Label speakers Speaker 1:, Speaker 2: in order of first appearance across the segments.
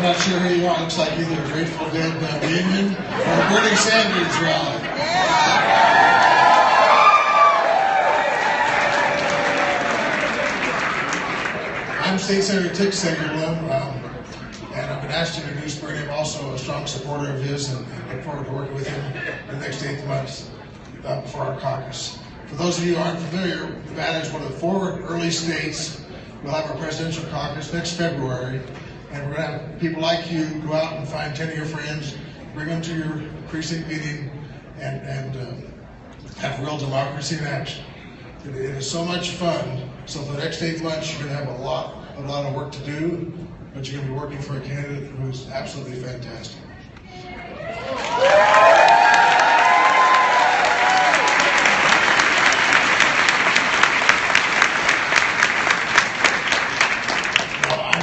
Speaker 1: not sure who you are. It looks like either a Grateful Dead reunion or a Bernie Sanders rally. I'm State Senator Tick Segerlund, and I've been asked to introduce Bernie. I'm also a strong supporter of his and look forward to working with him in the next 8 months before our caucus. For those of you who aren't familiar, Nevada is one of the 4 early states. We'll have our presidential caucus next February, and we're going to have people like you go out and find 10 of your friends, bring them to your precinct meeting, and have real democracy in action. It is so much fun. So for the next 8 months, you're going to have a lot of work to do, but you're going to be working for a candidate who's absolutely fantastic.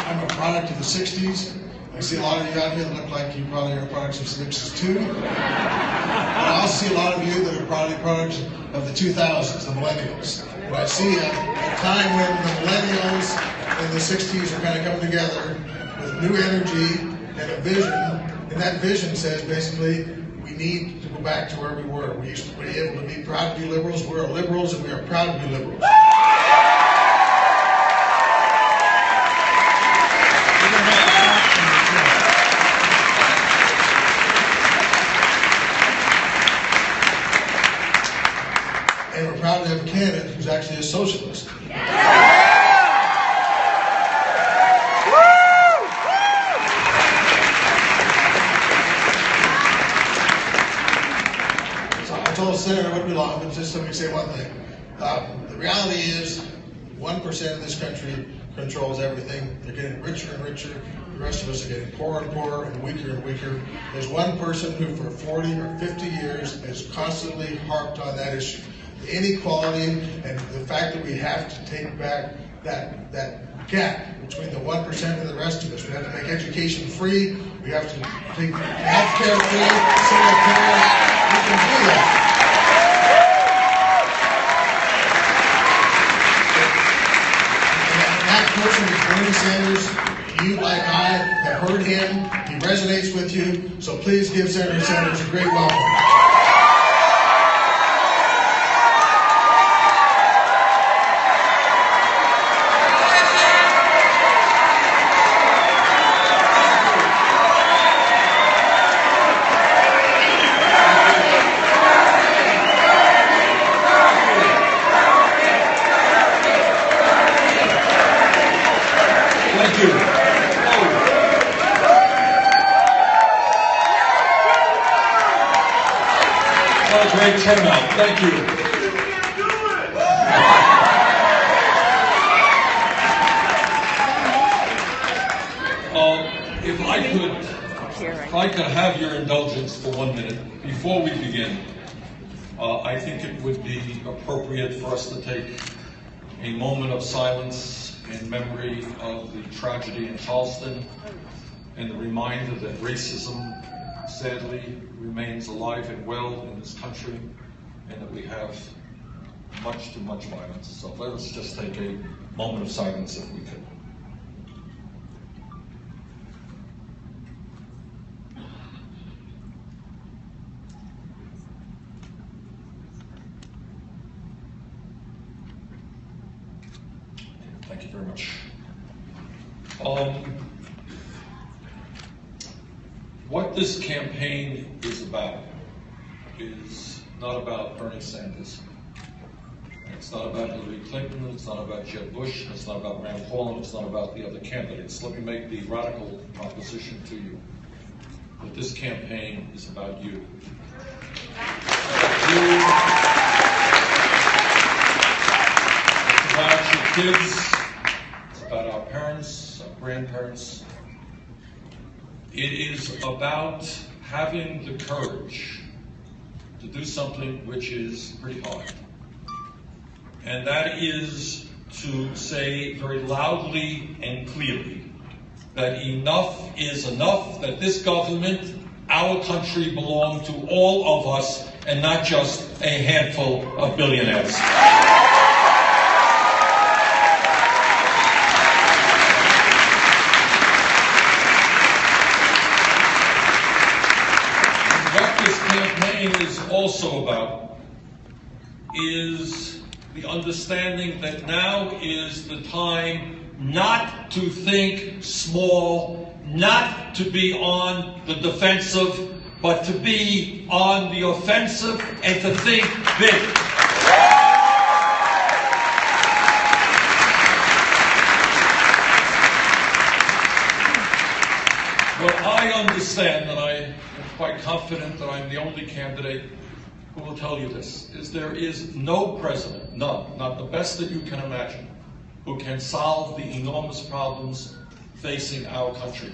Speaker 1: I'm a product of the 60s. I see a lot of you out here that look like you probably are products of the 60s too. But I also see a lot of you that are probably products of the 2000s, the millennials. And I see a time when the millennials in the 60s are kind of coming together with new energy and a vision. And that vision says basically we need to go back to where we were. We used to be able to be proud to be liberals. We're liberals and we are proud to be liberals. And we're proud to have a candidate who's actually a socialist. So I told the senator it wouldn't be long, but just let me say one thing. The reality is 1% of this country controls everything. They're getting richer and richer. The rest of us are getting poorer and poorer and weaker. There's one person who for 40 or 50 years has constantly harped on that issue. The inequality and the fact that we have to take back that gap between the 1% and the rest of us. We have to make education free. We have to make health care free, single payer. We can do that. And that person is Bernie Sanders. You, like I, have heard him. He resonates with you. So please give Senator Sanders a great welcome.
Speaker 2: Thank you. What a great turnout. Thank you. If I could have your indulgence for 1 minute before we begin, I think it would be appropriate for us to take a moment of silence in memory of the tragedy in Charleston and the reminder that racism sadly remains alive and well in this country and that we have much too much violence. So let us just take a moment of silence if we could. Thank you very much. What this campaign is about is not about Bernie Sanders. It's not about Hillary Clinton, it's not about Jeb Bush, it's not about Rand Paul, and it's not about the other candidates. Let me make the radical proposition to you that this campaign is about you. It's about your kids, it's about our parents, our grandparents. It is about having the courage to do something which is pretty hard. And that is to say very loudly and clearly that enough is enough, that this government, our country, belong to all of us and not just a handful of billionaires. understanding that now is the time not to think small, not to be on the defensive, but to be on the offensive and to think big. What I understand, and I am quite confident that I'm the only candidate who will tell you this, is there is no president, none, not the best that you can imagine, who can solve the enormous problems facing our country.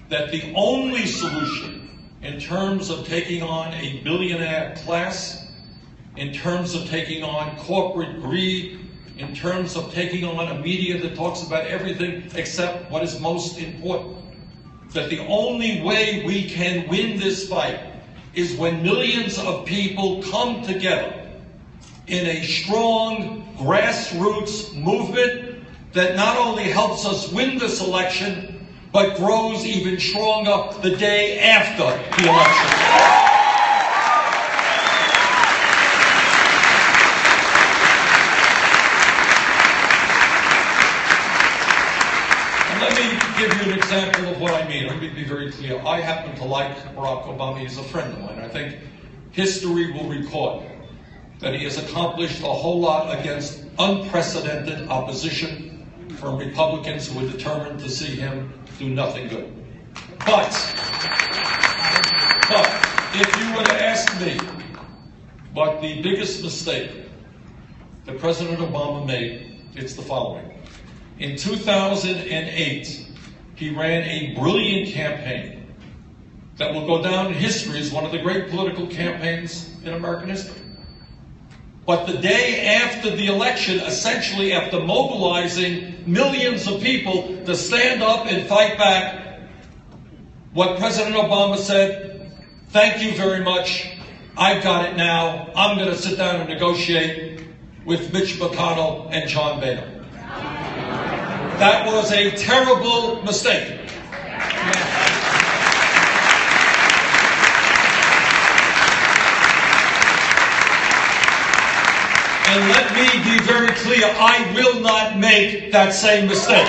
Speaker 2: That the only solution in terms of taking on a billionaire class, in terms of taking on corporate greed, in terms of taking on a media that talks about everything except what is most important, that the only way we can win this fight is when millions of people come together in a strong grassroots movement that not only helps us win this election, but grows even stronger the day after the election. And let me give you an example of what I mean. Let me be very clear. I happen to like Barack Obama. He's a friend of mine. I think history will record that he has accomplished a whole lot against unprecedented opposition from Republicans who were determined to see him do nothing good. But if you were to ask me what the biggest mistake that President Obama made, it's the following. In 2008, he ran a brilliant campaign that will go down in history as one of the great political campaigns in American history. But the day after the election, essentially after mobilizing millions of people to stand up and fight back, what President Obama said, thank you very much, I've got it now, I'm going to sit down and negotiate with Mitch McConnell and John Boehner. That was a terrible mistake. And let me be very clear, I will not make that same mistake.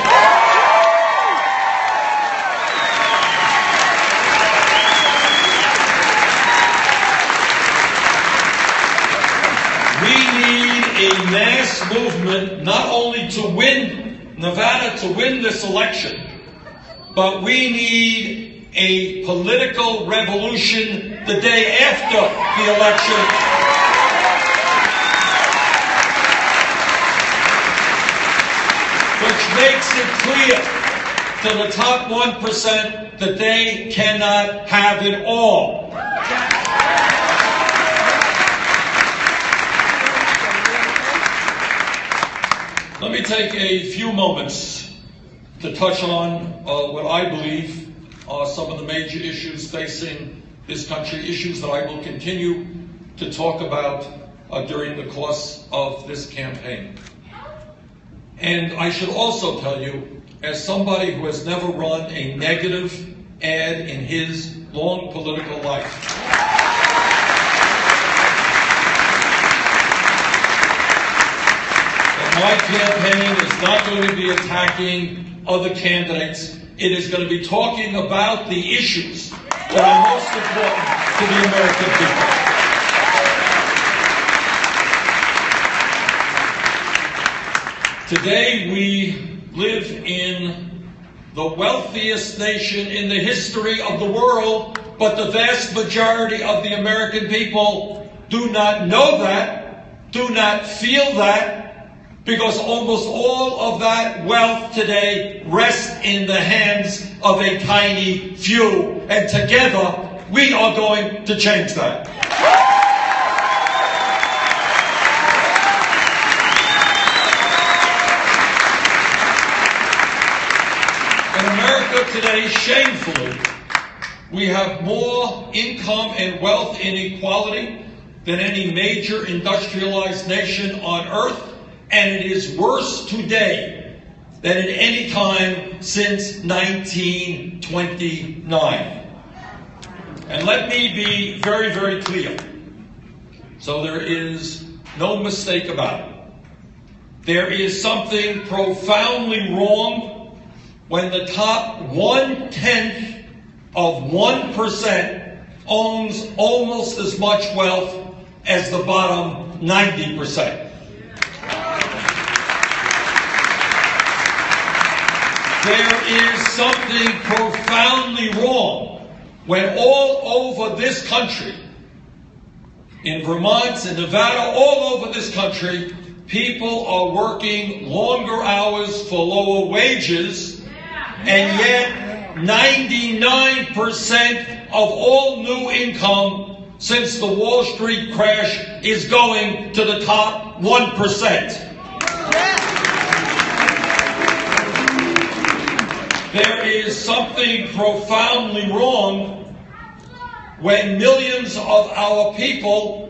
Speaker 2: We need a mass movement not only to win Nevada, to win this election, but we need a political revolution the day after the election. Which makes it clear to the top 1% that they cannot have it all. Let me take a few moments to touch on what I believe are some of the major issues facing this country, issues that I will continue to talk about during the course of this campaign. And I should also tell you, as somebody who has never run a negative ad in his long political life, that my campaign is not going to be attacking other candidates. It is going to be talking about the issues that are most important to the American people. Today, we live in the wealthiest nation in the history of the world, but the vast majority of the American people do not know that, do not feel that, because almost all of that wealth today rests in the hands of a tiny few. And together, we are going to change that. In America today, shamefully, we have more income and wealth inequality than any major industrialized nation on earth, and it is worse today than at any time since 1929. And let me be very, very clear, so there is no mistake about it. There is something profoundly wrong when the top 1/10 of 1% owns almost as much wealth as the bottom 90%. There is something profoundly wrong when all over this country, in Vermont, in Nevada, all over this country, people are working longer hours for lower wages, and yet 99% of all new income since the Wall Street crash is going to the top 1%. There is something profoundly wrong when millions of our people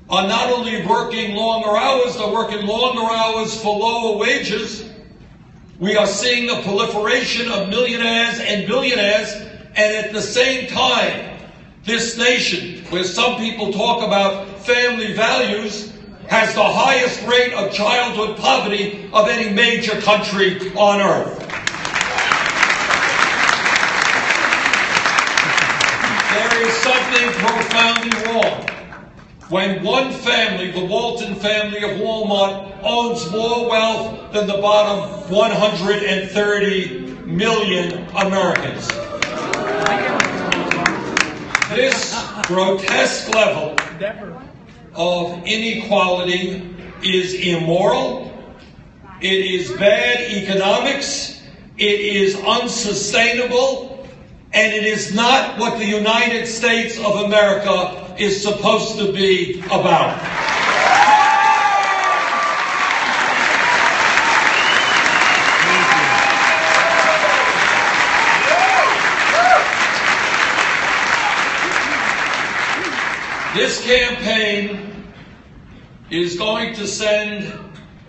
Speaker 2: are not only working longer hours, they're working longer hours for lower wages. We are seeing the proliferation of millionaires and billionaires, and at the same time, this nation, where some people talk about family values, has the highest rate of childhood poverty of any major country on earth. There is something profoundly wrong when one family, the Walton family of Walmart, owns more wealth than the bottom 130 million Americans. This grotesque level of inequality is immoral, it is bad economics, it is unsustainable, and it is not what the United States of America is supposed to be about. This campaign is going to send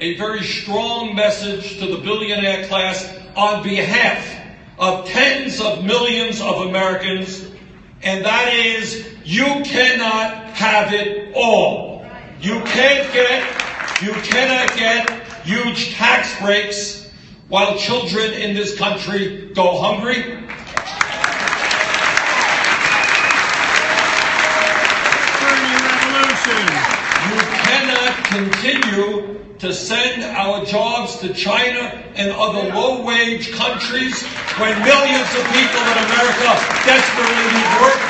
Speaker 2: a very strong message to the billionaire class on behalf of tens of millions of Americans, and that is, you cannot have it all. You cannot get huge tax breaks while children in this country go hungry. You cannot continue to send our jobs to China and other low-wage countries when millions of people in America desperately need work.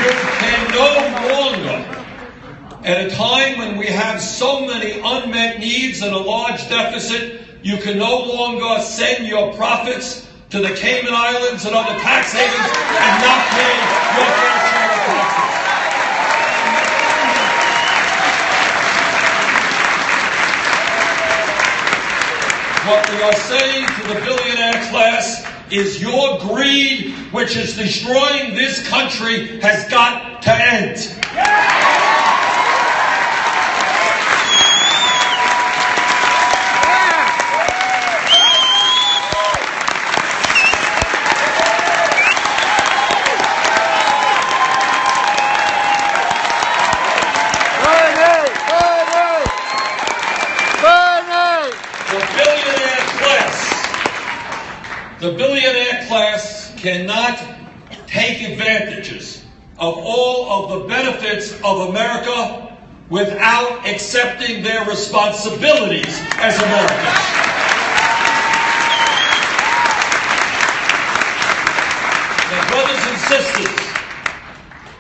Speaker 2: You can no longer, at a time when we have so many unmet needs and a large deficit, you can no longer send your profits to the Cayman Islands and other tax havens and not pay your fair share of taxes. What we are saying to the billionaire class is your greed, which is destroying this country, has got to end. The billionaire class cannot take advantages of all of the benefits of America without accepting their responsibilities as Americans. Now, brothers and sisters,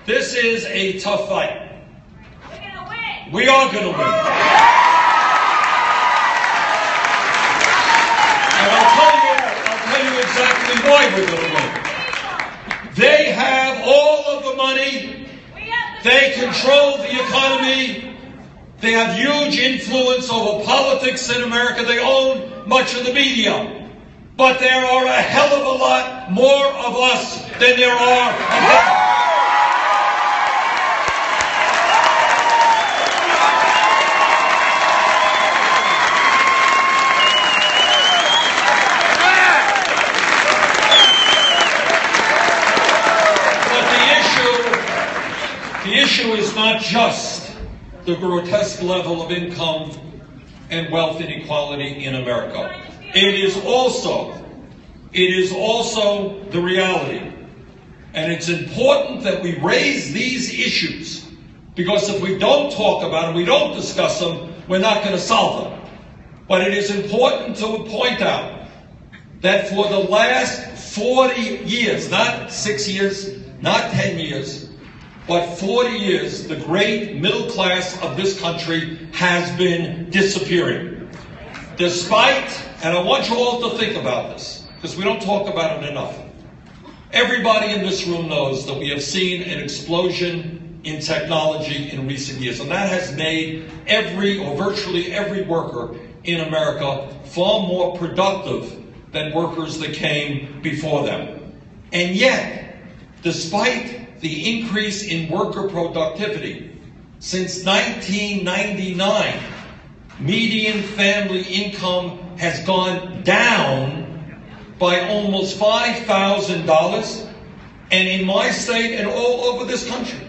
Speaker 2: this is a tough fight. We're going to win. We are going to win. And I'll tell you exactly why we're going to win. They have all of the money. They control the economy. They have huge influence over politics in America. They own much of the media. But there are a hell of a lot more of us than there are of them. The issue is not just the grotesque level of income and wealth inequality in America. It is also the reality. And it's important that we raise these issues, because if we don't talk about them, we don't discuss them, we're not going to solve them. But it is important to point out that for the last 40 years, not 6 years, not 10 years, but 40 years, the great middle class of this country has been disappearing. Despite, and I want you all to think about this, because we don't talk about it enough. Everybody in this room knows that we have seen an explosion in technology in recent years, and that has made every or virtually every worker in America far more productive than workers that came before them. And yet, despite the increase in worker productivity, since 1999, median family income has gone down by almost $5,000, and in my state and all over this country,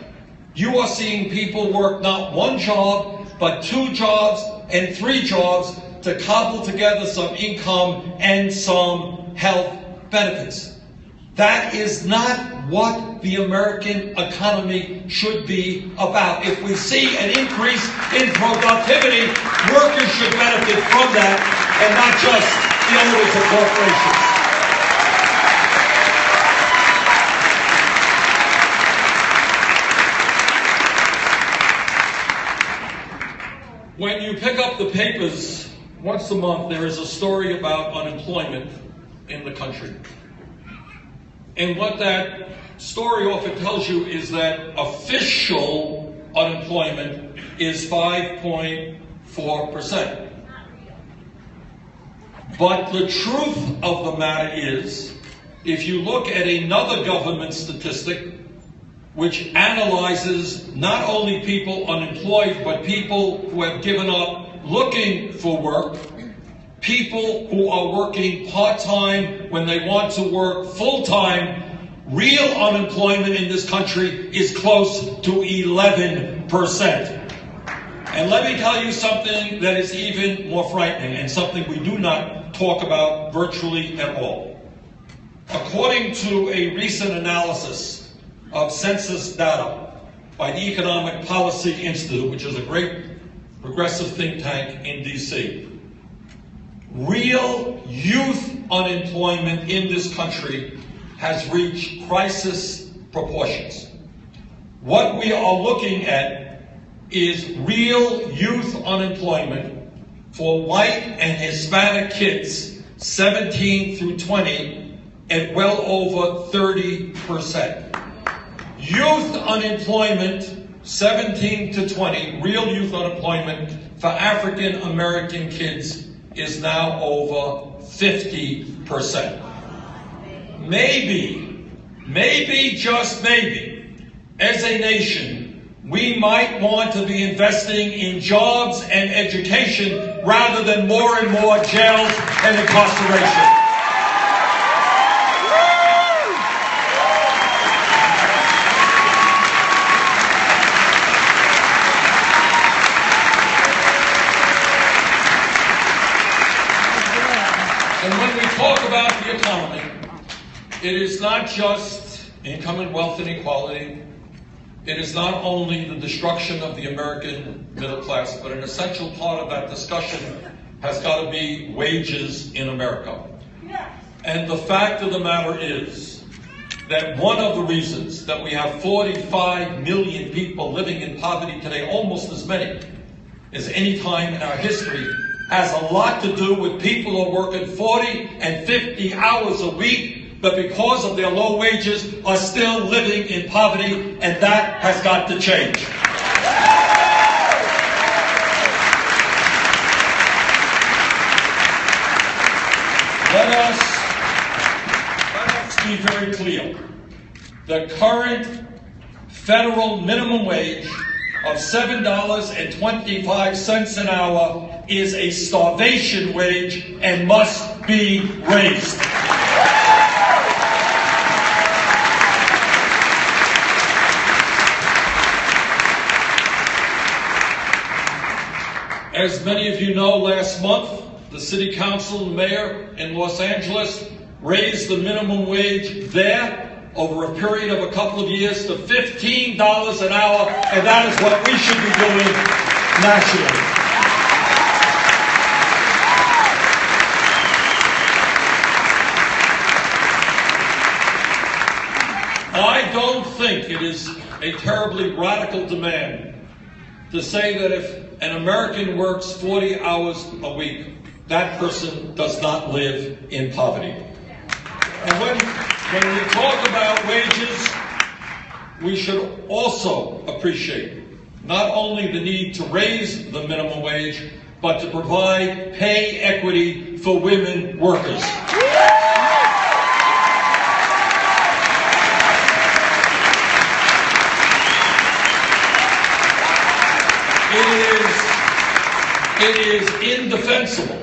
Speaker 2: you are seeing people work not one job, but 2 jobs and 3 jobs to cobble together some income and some health benefits. That is not what the American economy should be about. If we see an increase in productivity, workers should benefit from that, and not just the owners of corporations. When you pick up the papers once a month, there is a story about unemployment in the country. And what that story often tells you is that official unemployment is 5.4%. But the truth of the matter is, if you look at another government statistic, which analyzes not only people unemployed, but people who have given up looking for work, people who are working part-time when they want to work full-time, real unemployment in this country is close to 11%. And let me tell you something that is even more frightening, and something we do not talk about virtually at all. According to a recent analysis of census data by the Economic Policy Institute, which is a great progressive think tank in DC, real youth unemployment in this country has reached crisis proportions. What we are looking at is real youth unemployment for white and Hispanic kids 17 through 20 at well over 30%. Youth unemployment, 17 to 20, real youth unemployment for African American kids is now over 50%. Maybe, just maybe, as a nation, we might want to be investing in jobs and education rather than more and more jails and incarceration. And when we talk about the economy, it is not just income and wealth inequality. It is not only the destruction of the American middle class, but an essential part of that discussion has got to be wages in America. And the fact of the matter is that one of the reasons that we have 45 million people living in poverty today, almost as many as any time in our history, has a lot to do with people who are working 40 and 50 hours a week, but because of their low wages are still living in poverty, and that has got to change. Let us be very clear. The current federal minimum wage of $7.25 an hour is a starvation wage and must be raised. As many of you know, last month, the City Council and Mayor in Los Angeles raised the minimum wage there over a period of a couple of years to $15 an hour, and that is what we should be doing nationally. I don't think it is a terribly radical demand to say that if an American works 40 hours a week, that person does not live in poverty. And when we talk about wages, we should also appreciate not only the need to raise the minimum wage, but to provide pay equity for women workers. It is indefensible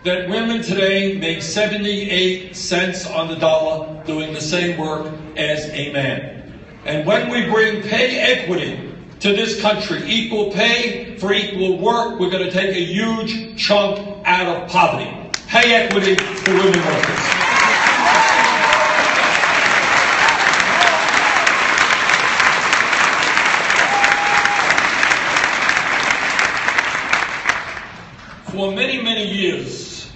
Speaker 2: that women today make 78 cents on the dollar doing the same work as a man. And when we bring pay equity to this country, equal pay for equal work, we're going to take a huge chunk out of poverty. Pay equity for women workers. For many, many years,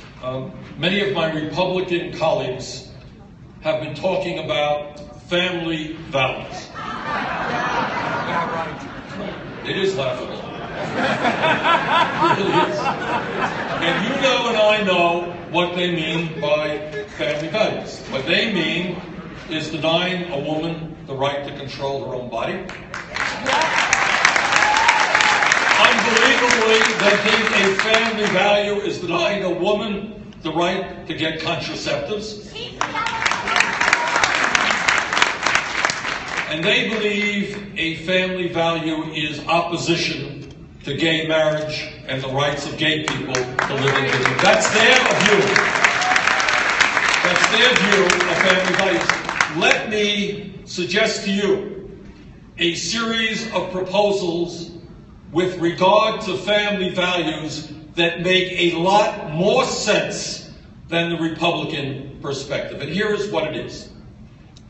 Speaker 2: many of my Republican colleagues have been talking about family values. It is laughable. It really is. And you know and I know what they mean by family values. What they mean is denying a woman the right to control her own body. Unbelievably, they think a family value is denying a woman the right to get contraceptives. And they believe a family value is opposition to gay marriage and the rights of gay people to live in Israel. That's their view. That's their view of family values. Let me suggest to you a series of proposals with regard to family values that make a lot more sense than the Republican perspective. And here is what it is.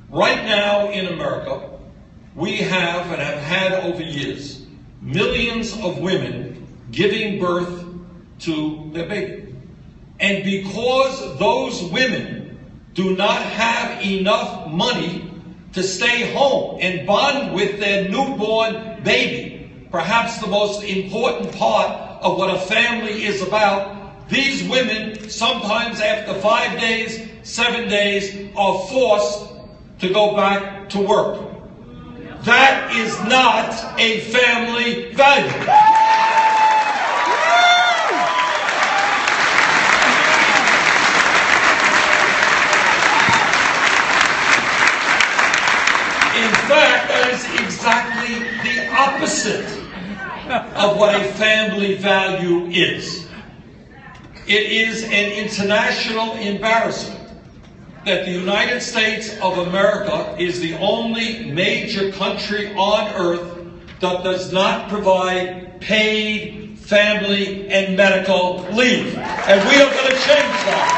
Speaker 2: Right now in America, we have and have had over years millions of women giving birth to their baby. And because those women do not have enough money to stay home and bond with their newborn baby, perhaps the most important part of what a family is about, these women, sometimes after 5 days, 7 days, are forced to go back to work. That is not a family value. In fact, that is exactly the opposite of what a family value is. It is an international embarrassment that the United States of America is the only major country on earth that does not provide paid family and medical leave. And we are going to change that.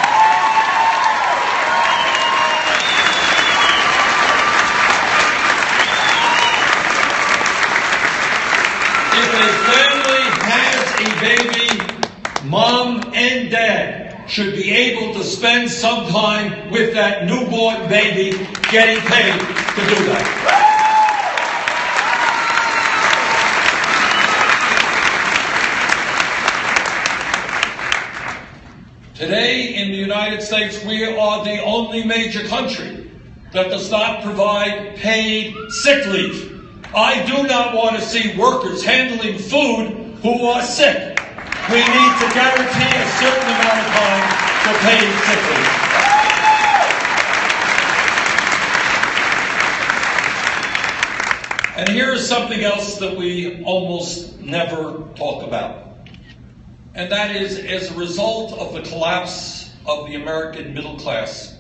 Speaker 2: If a family has a baby, mom and dad should be able to spend some time with that newborn baby getting paid to do that. Today in the United States, we are the only major country that does not provide paid sick leave. I do not want to see workers handling food who are sick. We need to guarantee a certain amount of time for paid sick leave. And here is something else that we almost never talk about. And that is, as a result of the collapse of the American middle class,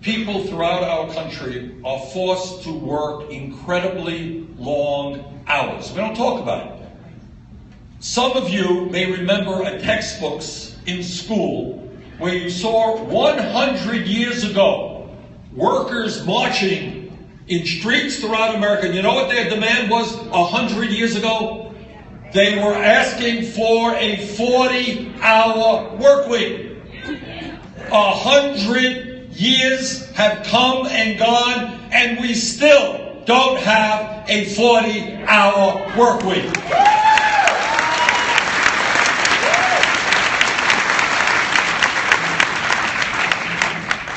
Speaker 2: people throughout our country are forced to work incredibly long hours. We don't talk about it. Some of you may remember a textbooks in school where you saw 100 years ago workers marching in streets throughout America. And you know what their demand was 100 years ago? They were asking for a 40-hour work week. 100 years have come and gone, and we still don't have a 40-hour work week.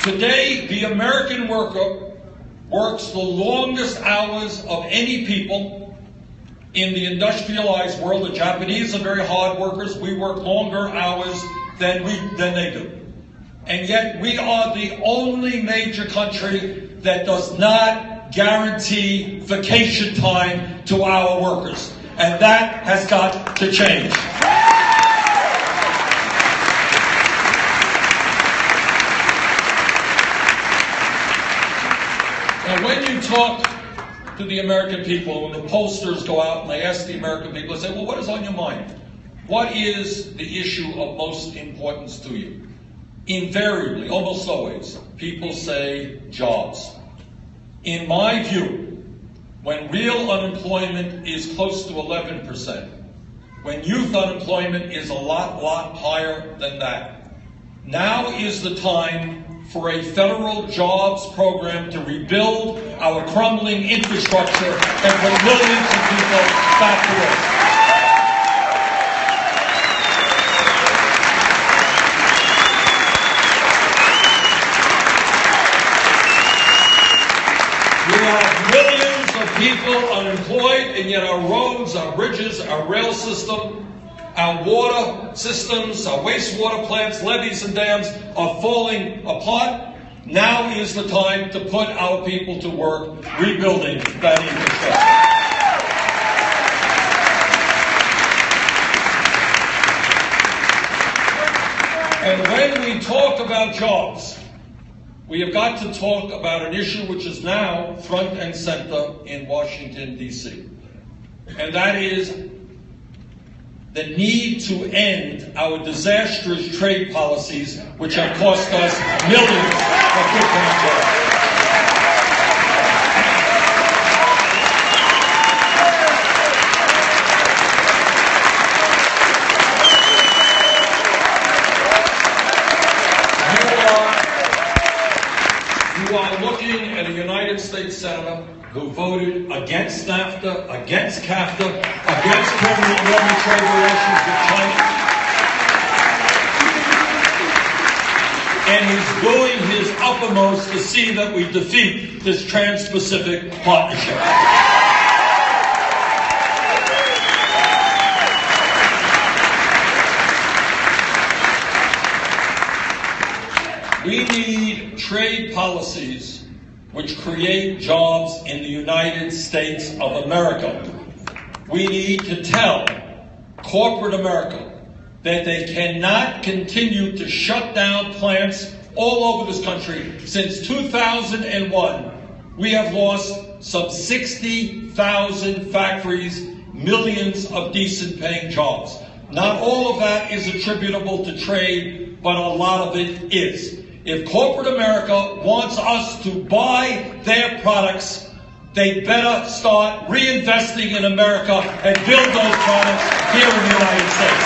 Speaker 2: Today, the American worker works the longest hours of any people in the industrialized world. The Japanese are very hard workers. We work longer hours than they do. And yet we are the only major country that does not guarantee vacation time to our workers. And that has got to change. Now, when you talk to the American people, when the pollsters go out and they ask the American people, they say, well, what is on your mind? What is the issue of most importance to you? Invariably, almost always, people say jobs. In my view, when real unemployment is close to 11%, when youth unemployment is a lot higher than that, now is the time for a federal jobs program to rebuild our crumbling infrastructure and put millions of people back to work. We have millions of people unemployed, and yet our roads, our bridges, our rail system, our water systems, our wastewater plants, levees and dams are falling apart. Now is the time to put our people to work rebuilding that infrastructure. And when we talk about jobs, we have got to talk about an issue which is now front and center in Washington, D.C. And that is the need to end our disastrous trade policies, which have cost us millions of good-paying jobs. You are looking at a United States Senator who voted against NAFTA, against CAFTA, against permanent normal trade relations with China. And he's doing his utmost to see that we defeat this Trans-Pacific Partnership. We need trade policies which create jobs in the United States of America. We need to tell corporate America that they cannot continue to shut down plants all over this country. Since 2001, we have lost some 60,000 factories, millions of decent paying jobs. Not all of that is attributable to trade, but a lot of it is. If corporate America wants us to buy their products, they better start reinvesting in America and build those products here in the United States.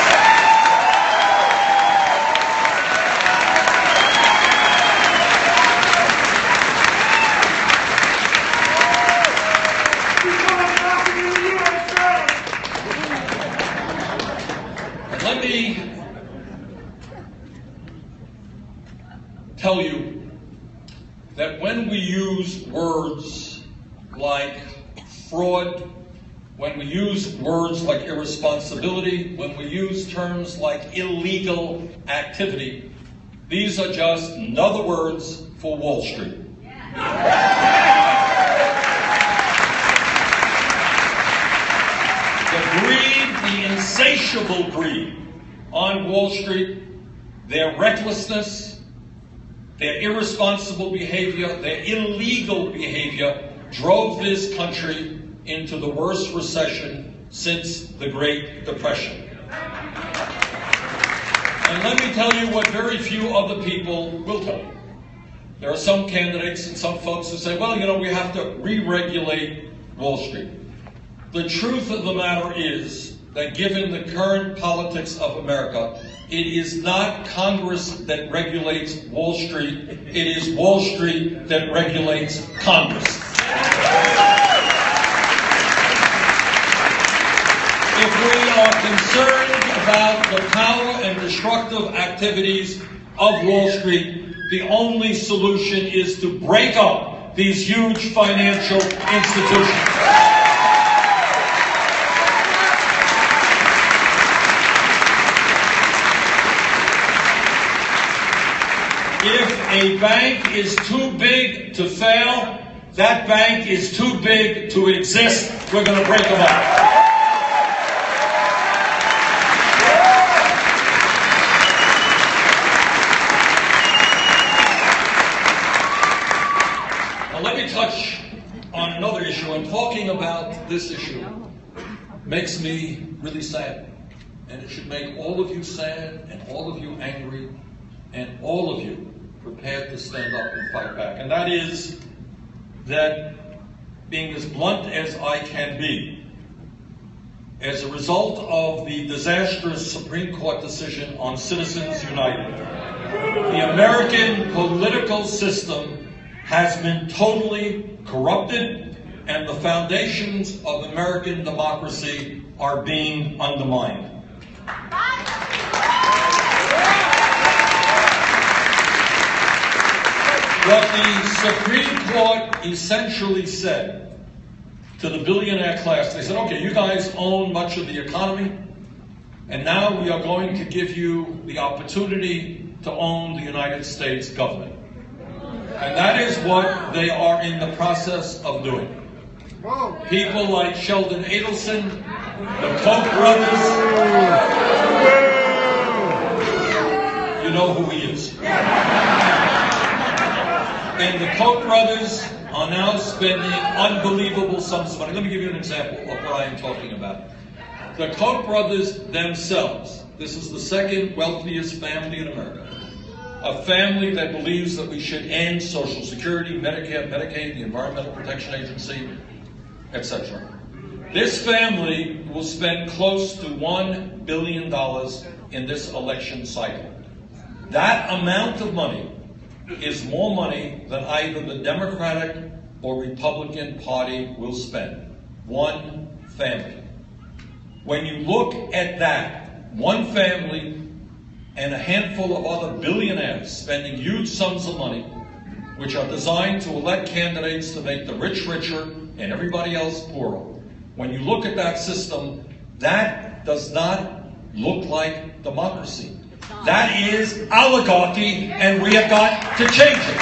Speaker 2: And let me tell you that when we use words like fraud, when we use words like irresponsibility, when we use terms like illegal activity, these are just another words for Wall Street. The greed, the insatiable greed on Wall Street, their recklessness, their irresponsible behavior, their illegal behavior drove this country into the worst recession since the Great Depression. And let me tell you what very few other people will tell you. There are some candidates and some folks who say, well, you know, we have to re-regulate Wall Street. The truth of the matter is that given the current politics of America, it is not Congress that regulates Wall Street, it is Wall Street that regulates Congress. If we are concerned about the power and destructive activities of Wall Street, the only solution is to break up these huge financial institutions. If a bank is too big to fail, that bank is too big to exist. We're going to break them up. Let me touch on another issue, and talking about this issue makes me really sad. And it should make all of you sad, and all of you angry, and all of you prepared to stand up and fight back. And that is that, being as blunt as I can be, as a result of the disastrous Supreme Court decision on Citizens United, the American political system has been totally corrupted, and the foundations of American democracy are being undermined. What the Supreme Court essentially said to the billionaire class, they said, okay, you guys own much of the economy, and now we are going to give you the opportunity to own the United States government. And that is what they are in the process of doing. People like Sheldon Adelson, the Koch brothers, you know who he is. And the Koch brothers are now spending unbelievable sums of money. Let me give you an example of what I am talking about. The Koch brothers themselves, this is the second wealthiest family in America, a family that believes that we should end Social Security, Medicare, Medicaid, the Environmental Protection Agency, etc. This family will spend close to $1 billion in this election cycle. That amount of money is more money than either the Democratic or Republican Party will spend. One family. When you look at that, one family and a handful of other billionaires spending huge sums of money, which are designed to elect candidates to make the rich richer and everybody else poorer. When you look at that system, that does not look like democracy. That is oligarchy, and we have got to change it.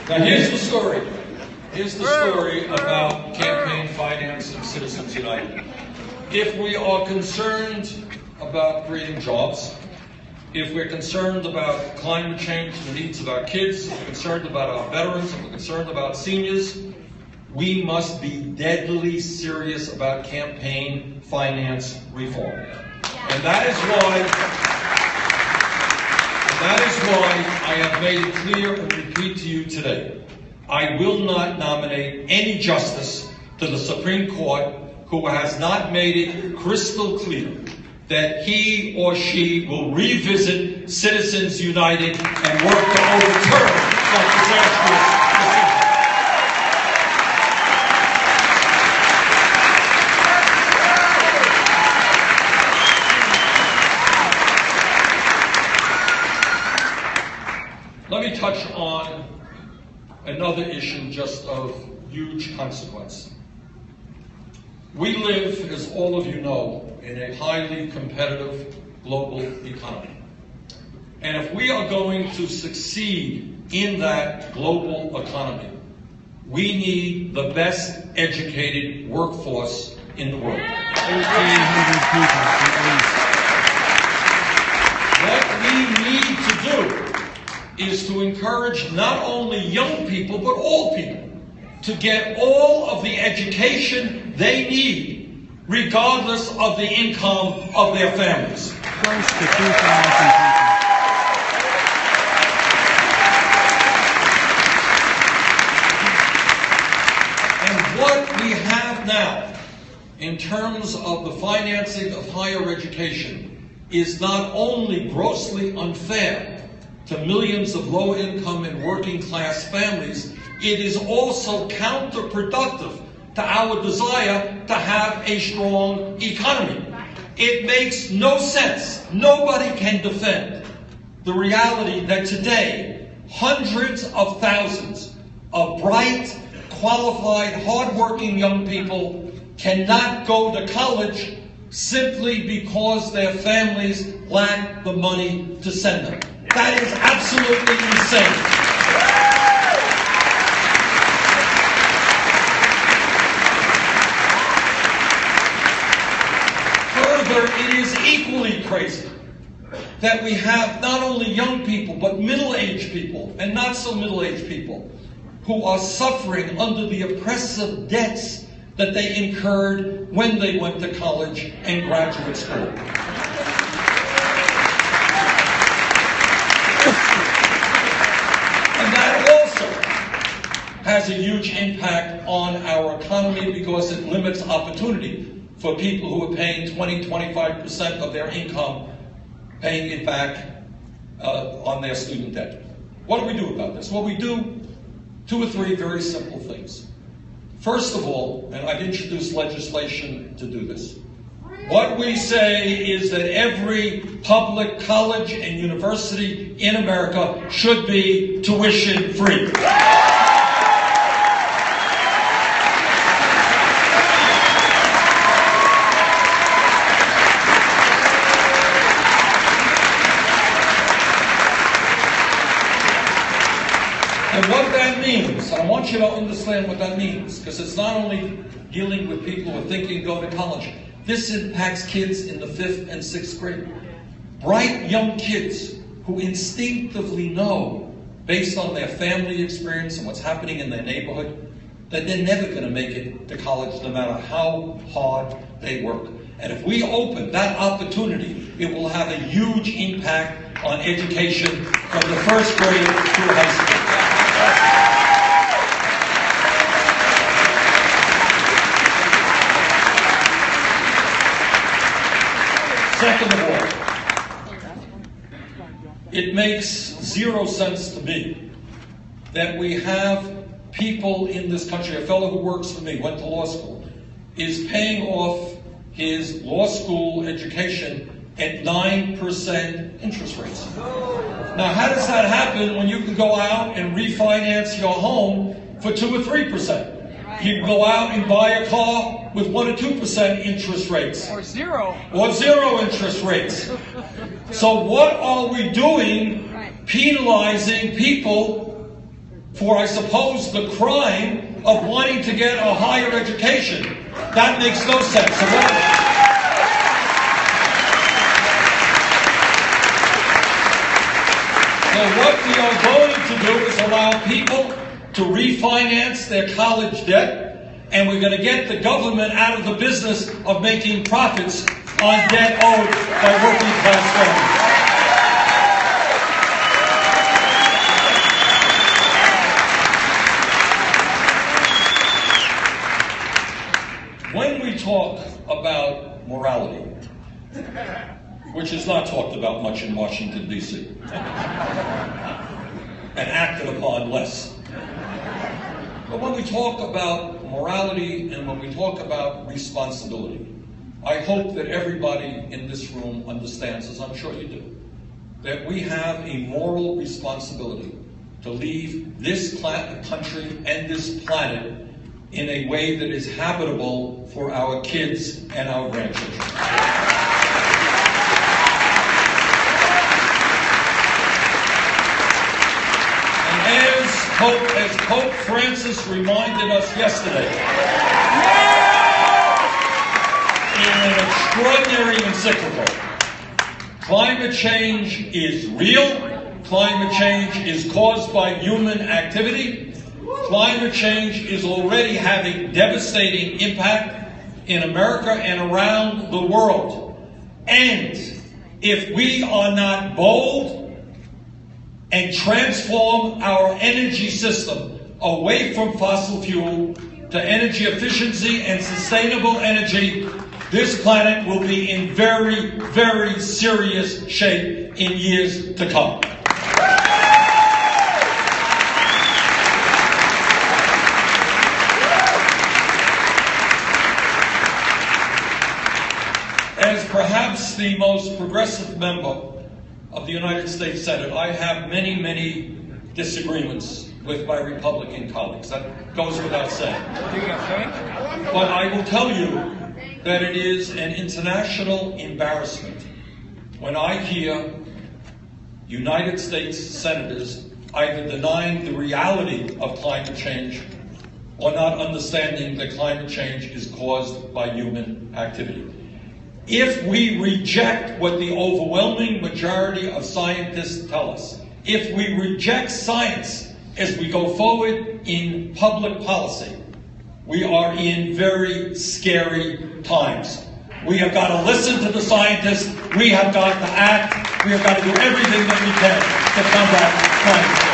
Speaker 2: Now here's the story. Here's the story about campaign finance and Citizens United. If we are concerned about creating jobs, if we're concerned about climate change, the needs of our kids, if we're concerned about our veterans, if we're concerned about seniors, we must be deadly serious about campaign finance reform. And that is why I have made it clear and repeat to you today, I will not nominate any justice to the Supreme Court who has not made it crystal clear that he or she will revisit Citizens United and work to overturn that disastrous decision. Let me touch on another issue just of huge consequence. We live, as all of you know, in a highly competitive global economy. And if we are going to succeed in that global economy, we need the best educated workforce in the world.
Speaker 3: 1,800
Speaker 2: What we need to do is to encourage not only young people, but all people, to get all of the education they need, regardless of the income of their families.
Speaker 3: Close to 2,000 people.
Speaker 2: What we have now, in terms of the financing of higher education, is not only grossly unfair to millions of low-income and working-class families, it is also counterproductive to our desire to have a strong economy. It makes no sense. Nobody can defend the reality that today, hundreds of thousands of bright, qualified, hardworking young people cannot go to college simply because their families lack the money to send them. That is absolutely insane. Further, it is equally crazy that we have not only young people, but middle-aged people and not so middle-aged people who are suffering under the oppressive debts that they incurred when they went to college and graduate school. And that also has a huge impact on our economy because it limits opportunity for people who are paying 20-25% of their income, paying it back on their student debt. What do we do about this? Well, we do 2 or 3 very simple things. First of all, and I've introduced legislation to do this, what we say is that every public college and university in America should be tuition free. And what that means, I want you to understand what that means, because it's not only dealing with people who are thinking go to college. This impacts kids in the 5th and 6th grade. Bright young kids who instinctively know, based on their family experience and what's happening in their neighborhood, that they're never going to make it to college no matter how hard they work. And if we open that opportunity, it will have a huge impact on education from the 1st grade through high school. Second of all, it makes 0 sense to me that we have people in this country, a fellow who works for me, went to law school, is paying off his law school education at 9% interest rates. Now, how does that happen when you can go out and refinance your home for 2 or 3%? You can go out and buy a car with 1 or 2% interest rates.
Speaker 4: Or zero.
Speaker 2: Or 0 interest rates. So what are we doing penalizing people for, I suppose, the crime of wanting to get a higher education? That makes no sense. So what we are going to do is allow people to refinance their college debt, and we're going to get the government out of the business of making profits on debt owed by working class families. When we talk about morality, which is not talked about much in Washington, D.C., and acted upon less. But when we talk about morality and when we talk about responsibility, I hope that everybody in this room understands, as I'm sure you do, that we have a moral responsibility to leave this country and this planet in a way that is habitable for our kids and our grandchildren. Pope Francis reminded us yesterday in an extraordinary encyclical, climate change is real. Climate change is caused by human activity. Climate change is already having devastating impact in America and around the world. And if we are not bold and transform our energy system away from fossil fuel to energy efficiency and sustainable energy, this planet will be in very, very serious shape in years to come. As perhaps the most progressive member of the United States Senate, I have many, many disagreements with my Republican colleagues. That goes without saying. But I will tell you that it is an international embarrassment when I hear United States senators either denying the reality of climate change or not understanding that climate change is caused by human activity. If we reject what the overwhelming majority of scientists tell us, if we reject science as we go forward in public policy, we are in very scary times. We have got to listen to the scientists. We have got to act. We have got to do everything that we can to combat climate change.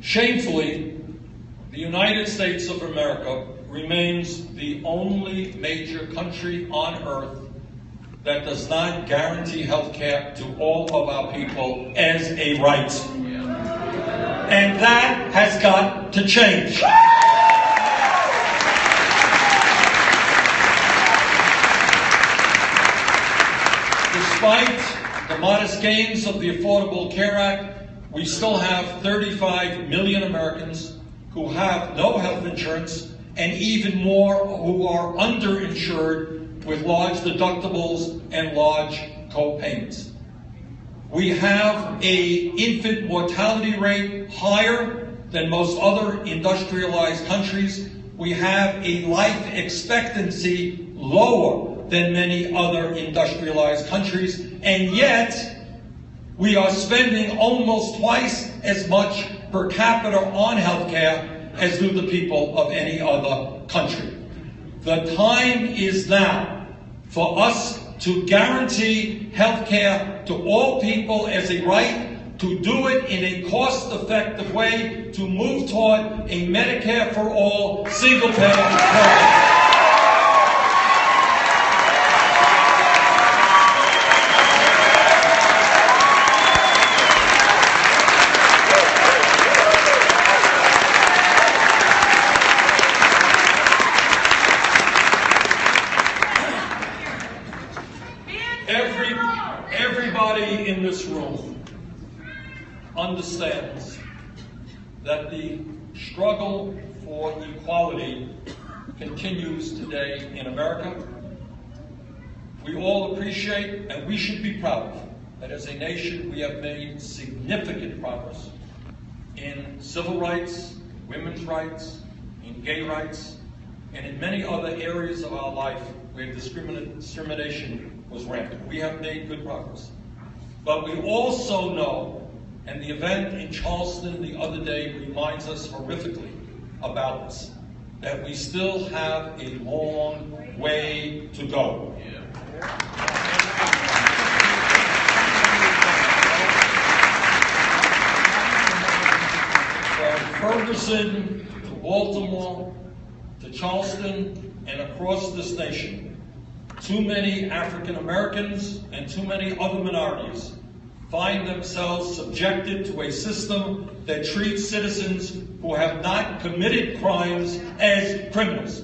Speaker 2: Shamefully, the United States of America remains the only major country on earth that does not guarantee health care to all of our people as a right. And that has got to change. Despite the modest gains of the Affordable Care Act, we still have 35 million Americans who have no health insurance, and even more who are underinsured with large deductibles and large co-payments. We have an infant mortality rate higher than most other industrialized countries. We have a life expectancy lower than many other industrialized countries, and yet we are spending almost twice as much per capita on healthcare as do the people of any other country. The time is now for us to guarantee healthcare to all people as a right, to do it in a cost-effective way, to move toward a Medicare for all, single-payer program. Everybody in this room understands that the struggle for equality continues today in America. We all appreciate, and we should be proud, that as a nation we have made significant progress in civil rights, women's rights, in gay rights, and in many other areas of our life where discrimination was rampant. We have made good progress. But we also know, and the event in Charleston the other day reminds us horrifically about this, that we still have a long way to go. From Ferguson to Baltimore to Charleston and across this nation, too many African Americans and too many other minorities find themselves subjected to a system that treats citizens who have not committed crimes as criminals.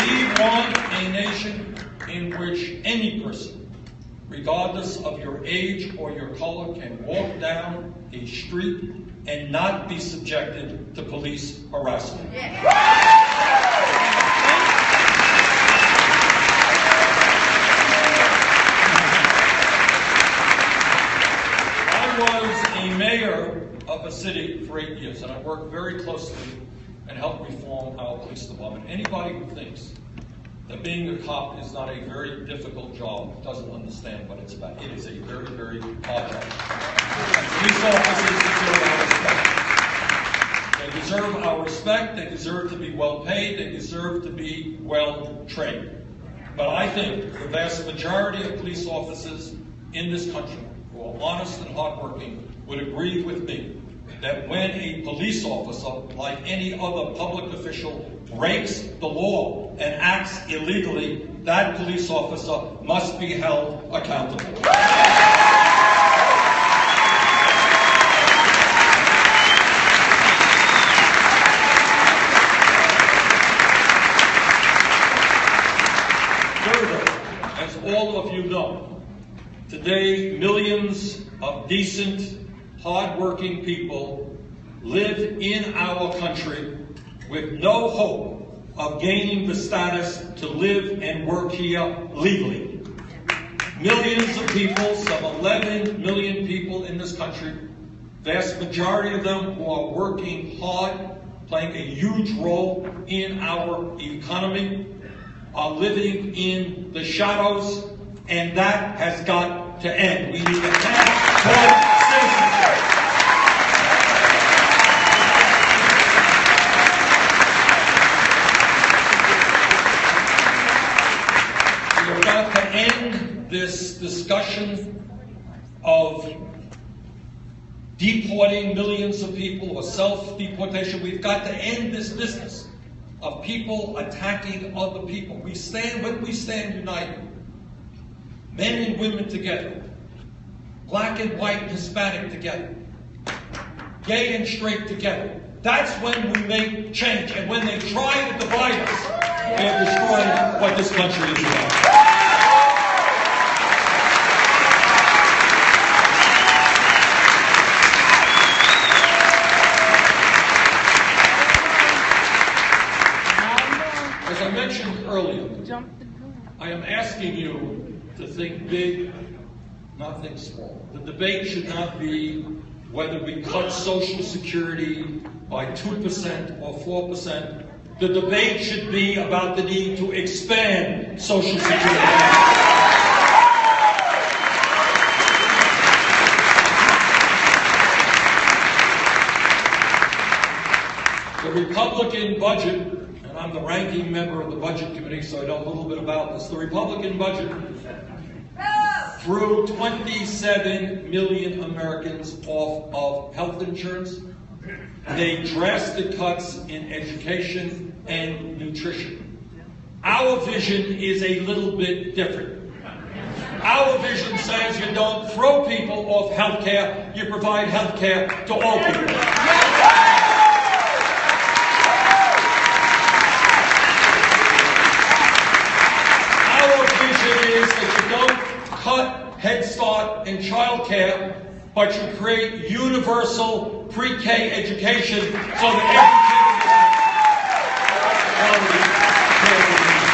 Speaker 2: We want a nation in which any person regardless of your age or your color, can walk down a street and not be subjected to police harassment. I was a mayor of a city for 8 years, and I worked very closely and helped reform our police department. Anybody who thinks that being a cop is not a very difficult job doesn't understand what it's about. It is a very, very hard job. And police officers deserve our respect. They deserve our respect. They deserve to be well paid. They deserve to be well trained. But I think the vast majority of police officers in this country who are honest and hardworking would agree with me that when a police officer, like any other public official, breaks the law and acts illegally, that police officer must be held accountable. Further, as all of you know, today millions of decent, hard-working people live in our country with no hope of gaining the status to live and work here legally. Millions of people, some 11 million people in this country, vast majority of them who are working hard, playing a huge role in our economy, are living in the shadows, and that has got to end. We need to have toward citizenship. We're about to end this discussion of deporting millions of people or self-deportation. We've got to end this business of people attacking other people. When we stand united, men and women together, black and white and Hispanic together, gay and straight together, that's when we make change. And when they try to divide us, they're destroying what this country is about. As I mentioned earlier, I am asking you to think big, not think small. The debate should not be whether we cut Social Security by 2% or 4%. The debate should be about the need to expand Social Security. The Republican budget, and I'm the ranking member of the Budget Committee, so I know a little bit about this. The Republican budget threw 27 million Americans off of health insurance. They drastic cuts in education and nutrition. Our vision is a little bit different. Our vision says you don't throw people off health care, you provide health care to all people. Is that you don't cut Head Start and child care, but you create universal pre-K education so that every kid will have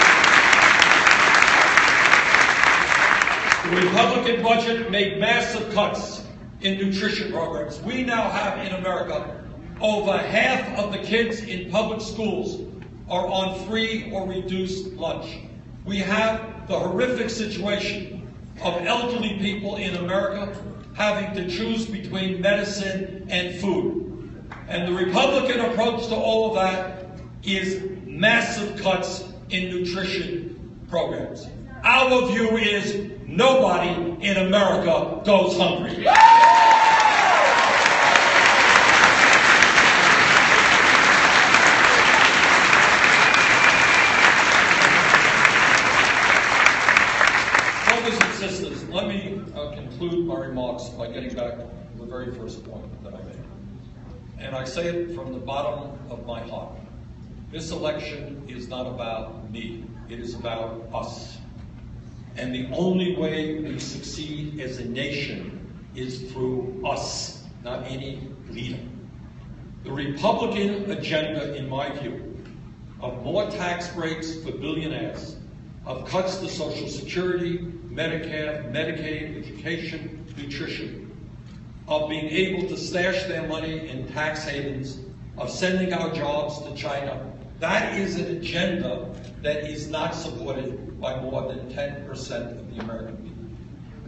Speaker 2: quality care. The Republican budget made massive cuts in nutrition programs. We now have in America over half of the kids in public schools are on free or reduced lunch. We have the horrific situation of elderly people in America having to choose between medicine and food. And the Republican approach to all of that is massive cuts in nutrition programs. Our view is nobody in America goes hungry. Brothers and sisters, let me conclude my remarks by getting back to the very first point that I made. And I say it from the bottom of my heart. This election is not about me. It is about us. And the only way we succeed as a nation is through us, not any leader. The Republican agenda, in my view, of more tax breaks for billionaires, of cuts to Social Security, Medicare, Medicaid, education, nutrition, of being able to stash their money in tax havens, of sending our jobs to China, that is an agenda that is not supported by more than 10% of the American people.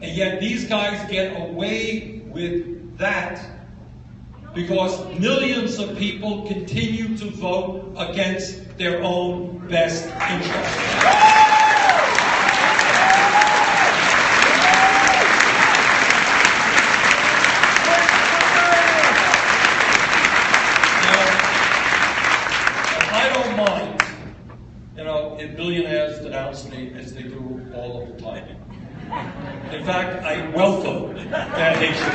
Speaker 2: And yet these guys get away with that because millions of people continue to vote against their own best interests. If billionaires denounce me as they do all of the time. In fact, I welcome that hatred.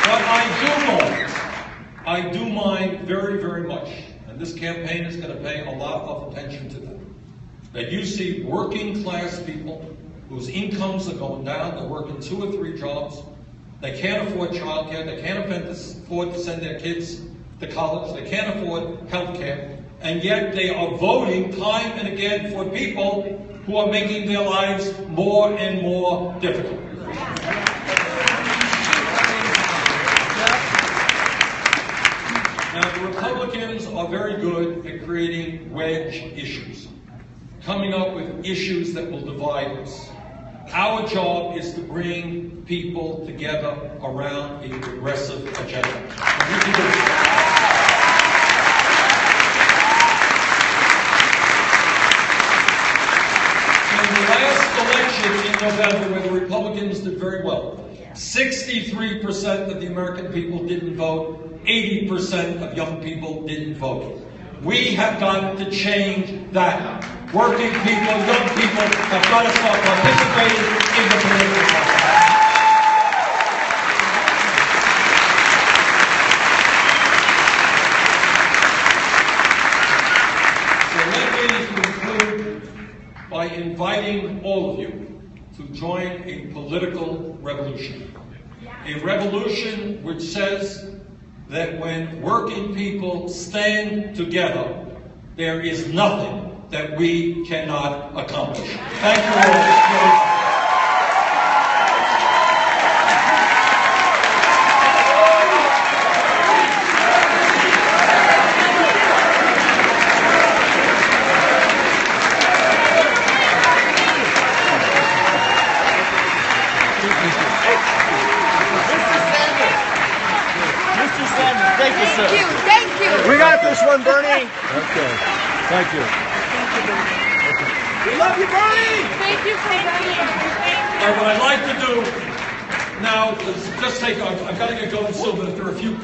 Speaker 2: But I do mind very, very much, and this campaign is going to pay a lot of attention to that, that you see working class people whose incomes are going down, they're working 2 or 3 jobs, they can't afford childcare, they can't afford to send their kids to college, they can't afford health care, and yet they are voting time and again for people who are making their lives more and more difficult. Now, the Republicans are very good at creating wedge issues, coming up with issues that will divide us. Our job is to bring people together around a progressive agenda. And we can do it. In the last election in November, where the Republicans did very well, 63% of the American people didn't vote, 80% of young people didn't vote. We have got to change that. Working people, young people have got to start participating in the political process. So let me conclude by inviting all of you to join a political revolution. A revolution which says that when working people stand together, there is nothing that we cannot accomplish. Thank you all.
Speaker 4: Thank you, sir. Thank you.
Speaker 5: We got this one, Bernie.
Speaker 3: Okay. Thank you.
Speaker 5: We love you, Bernie.
Speaker 4: Thank you for
Speaker 2: What I'd like to do now is just take, I've got to get going soon, but if there are a few